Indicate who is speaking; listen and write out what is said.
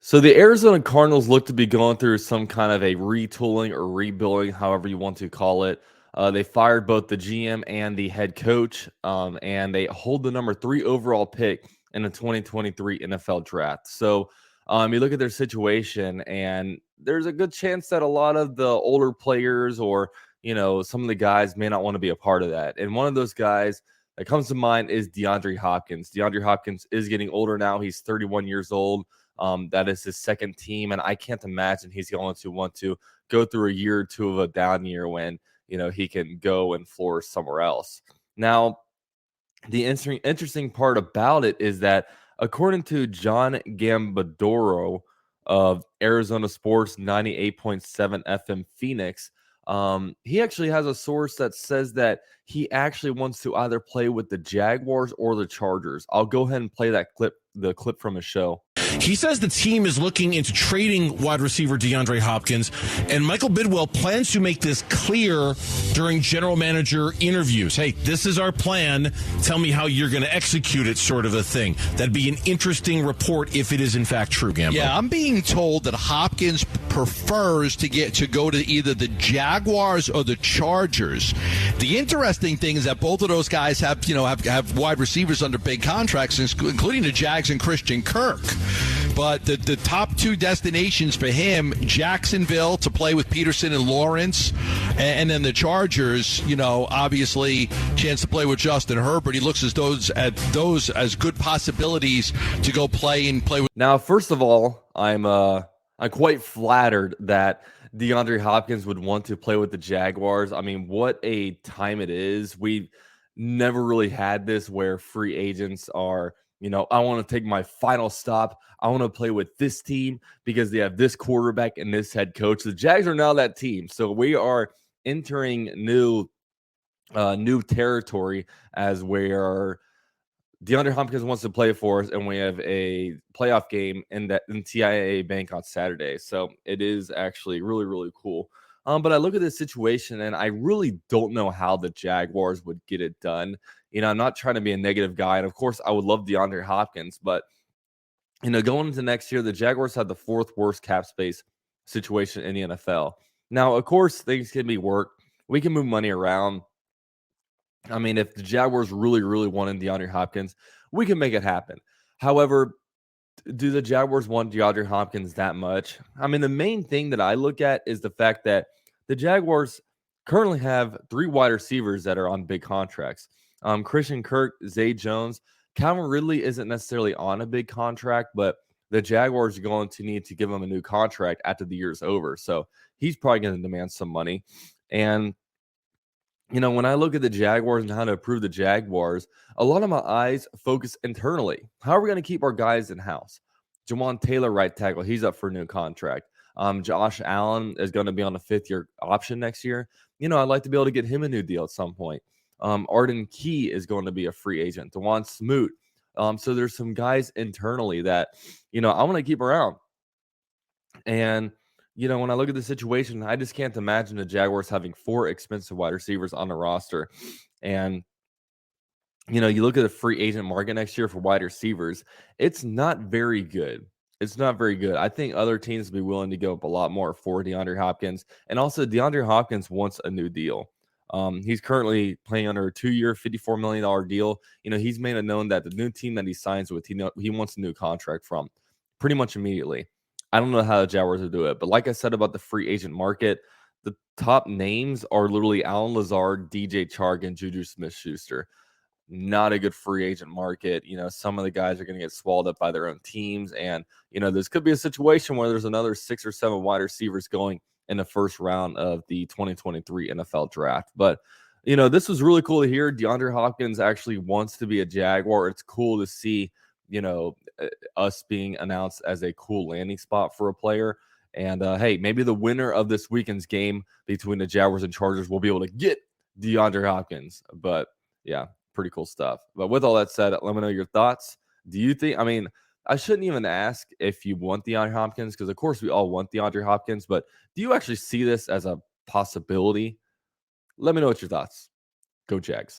Speaker 1: So the Arizona Cardinals look to be going through some kind of a retooling or rebuilding, however you want to call it. They fired both the GM and the head coach, and they hold the number 3 overall pick in the 2023 NFL draft. So you look at their situation, and there's a good chance that a lot of the older players or some of the guys may not want to be a part of that. And one of those guys that comes to mind is DeAndre Hopkins. DeAndre Hopkins is getting older now. He's 31 years old. That is his second team, and I can't imagine he's going to want to go through a year or two of a down year when he can go and flourish somewhere else. Now, the interesting part about it is that according to John Gambadoro of Arizona Sports 98.7 FM Phoenix, he actually has a source that says that he actually wants to either play with the Jaguars or the Chargers. I'll go ahead and play the clip from his show.
Speaker 2: He says the team is looking into trading wide receiver DeAndre Hopkins, and Michael Bidwell plans to make this clear during general manager interviews. Hey, this is our plan. Tell me how you're going to execute it, sort of a thing. That'd be an interesting report if it is in fact true, Gambo.
Speaker 3: Yeah, I'm being told that Hopkins prefers to go to either the Jaguars or the Chargers. The interesting thing is that both of those guys have wide receivers under big contracts, including the Jags and Christian Kirk. But the top two destinations for him, Jacksonville to play with Peterson and Lawrence, and then the Chargers, obviously chance to play with Justin Herbert. He looks at those as good possibilities to go play with.
Speaker 1: Now, first of all, I'm quite flattered that DeAndre Hopkins would want to play with the Jaguars. I mean, what a time it is. We've never really had this where free agents are, I want to take my final stop. I want to play with this team because they have this quarterback and this head coach. The Jags are now that team. So we are entering new territory as we are. DeAndre Hopkins wants to play for us, and we have a playoff game in TIAA Bank on Saturday. So it is actually really, really cool. But I look at this situation, and I really don't know how the Jaguars would get it done. I'm not trying to be a negative guy, and of course, I would love DeAndre Hopkins, but going into next year, the Jaguars had the 4th worst cap space situation in the NFL. Now, of course, things can be worked. We can move money around. I mean, if the Jaguars really, really wanted DeAndre Hopkins, we can make it happen. However, do the Jaguars want DeAndre Hopkins that much? I mean, the main thing that I look at is the fact that the Jaguars currently have 3 wide receivers that are on big contracts. Christian Kirk, Zay Jones. Calvin Ridley isn't necessarily on a big contract, but the Jaguars are going to need to give him a new contract after the year's over. So he's probably going to demand some money. And when I look at the Jaguars and how to improve the Jaguars, a lot of my eyes focus internally. How are we going to keep our guys in-house? Jawan Taylor, right tackle, he's up for a new contract. Josh Allen is going to be on a 5th-year option next year. I'd like to be able to get him a new deal at some point. Arden Key is going to be a free agent. DeJuan Smoot. So there's some guys internally that, I want to keep around. And when I look at the situation, I just can't imagine the Jaguars having 4 expensive wide receivers on the roster. And, you look at the free agent market next year for wide receivers, it's not very good. It's not very good. I think other teams will be willing to go up a lot more for DeAndre Hopkins. And also, DeAndre Hopkins wants a new deal. He's currently playing under a 2-year, $54 million deal. He's made it known that the new team that he signs with, he wants a new contract from pretty much immediately. I don't know how the Jaguars will do it, but like I said about the free agent market, the top names are literally Alan Lazard, DJ Chark, and Juju Smith-Schuster. Not a good free agent market. Some of the guys are going to get swallowed up by their own teams, and this could be a situation where there's another 6 or 7 wide receivers going in the first round of the 2023 NFL draft. But this was really cool to hear. DeAndre Hopkins actually wants to be a Jaguar. It's cool to see us being announced as a cool landing spot for a player. And hey, maybe the winner of this weekend's game between the Jaguars and Chargers will be able to get DeAndre Hopkins. But yeah, pretty cool stuff. But with all that said, let me know your thoughts. Do you think, I shouldn't even ask if you want DeAndre Hopkins, because of course we all want DeAndre Hopkins, but do you actually see this as a possibility? Let me know what your thoughts. Go Jags.